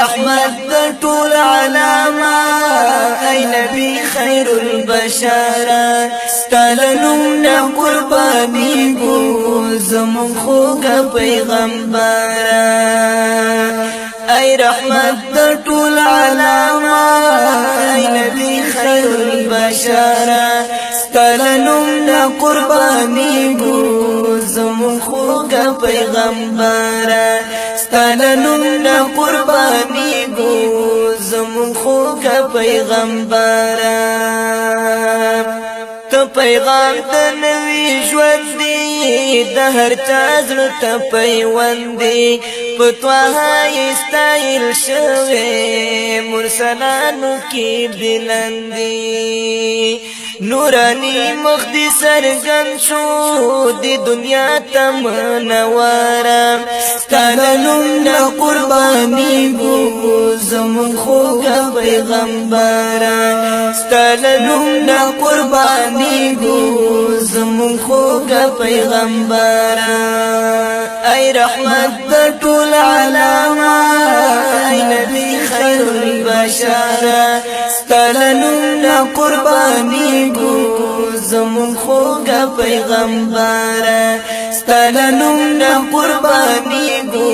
رحمت د ټول عالمه ای نبی خیر البشر ستلنم نه قربانی گو زمون خوږ پیغمبر ای رحمت د ټول عالمه ای نبی خیر البشر ستلنم نه قربانی گو زمون خوږ پیغمبر ستلنم نه قربانی گو زمون خوږ پیغمبر ته پیغام د نوي ژوند دی د هر چا زړه ته پیوند دی په طه استایل شوی مرسلانو کې بلند دی نورانی مخ دی سرګن شو دی دنیا ته منوره ستلنم نه قربانی گو زمون خوږ پیغمبر ستلنم نه قربانی گو زمون خوږ پیغمبر ای رحمت د ټول عالمه ای نبی خیر البشر ستلنم نه قربانی گو زمون خوږ پیغمبر ستلنم نه قربانی گو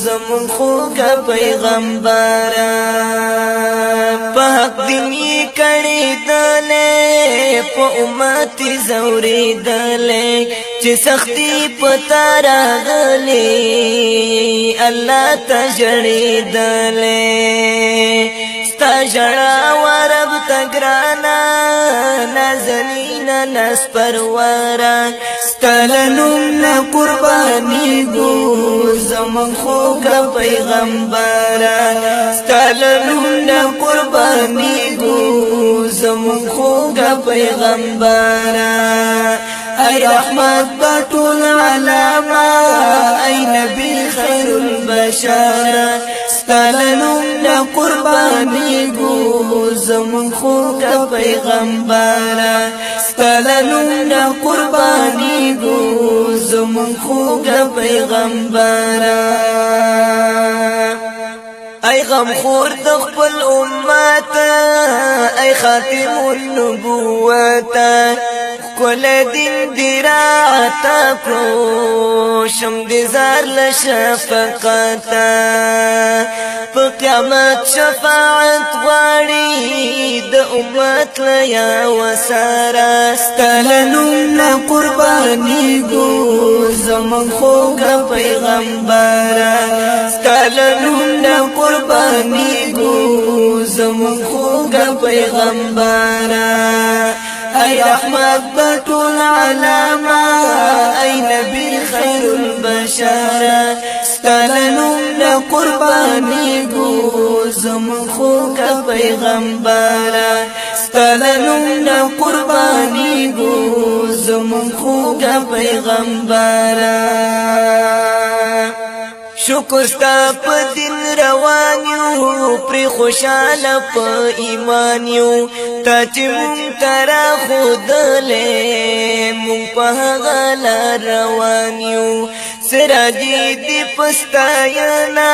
زمون خوږ پیغمبر په حق دیني کړي دلې په امت زوري دلې چې سختي پتا راغلي الله تجړي دلې ستا جړا ورب تګرانا نازنین نس پرورا ستلنم نه قربانی گو زمون خوږ پیغمبر ستلنم نه قربانی گو زمون خوږ پیغمبر ای رحمت د ټول عالمه ای نبی خیر البشر ستلنم نه قربانی گو زمون خوږ پیغمبر ستلنم نه قربانی گو زمون خوږ پیغمبر ای غم خور د خپل امت ای خاتم النبوت کل دین دراعت کو شم دی زار لشفقت په قیامت شفاعت غواړي د امت لیا وسارا ستلنم نه قربانی گو زمون خوږ پیغمبر ستلنم نه قربانی گو زمون خوږ پیغمبر ای رحمت د ټول عالمه ای نبی خیر البشر ستلنم نه قربانی گو زمون خوږ پیغمبر ستلنم نه قربانی گو زمون خوږ پیغمبر شکر ستا په دین روان یو پر خوشاله په ایمان یو تا چې مونږ ته راښودلې مونږ په هغه لار روان یو سراجي دي په ستاینا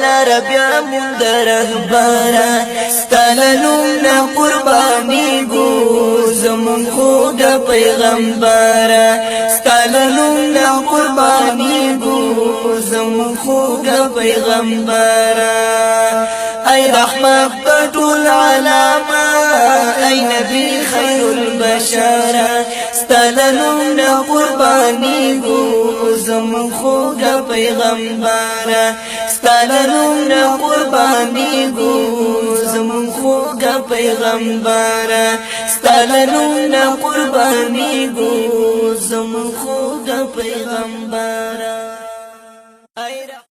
لاره بیا مونږ د رهبره ستلنم نه قربانی گو زمون خوږ پیغمبر ستلنم نه قربانی گو زمون خوږ پیغمبر ای رحمت د ټول عالمه ای نبی خیر البشر ستلنم نه قربانی گو زمون خوږ پیغمبر ستلنم نه قربانی گو زمون خوږ پیغمبر ستلنم نه قربانی گو زمون خوږ پیغمبر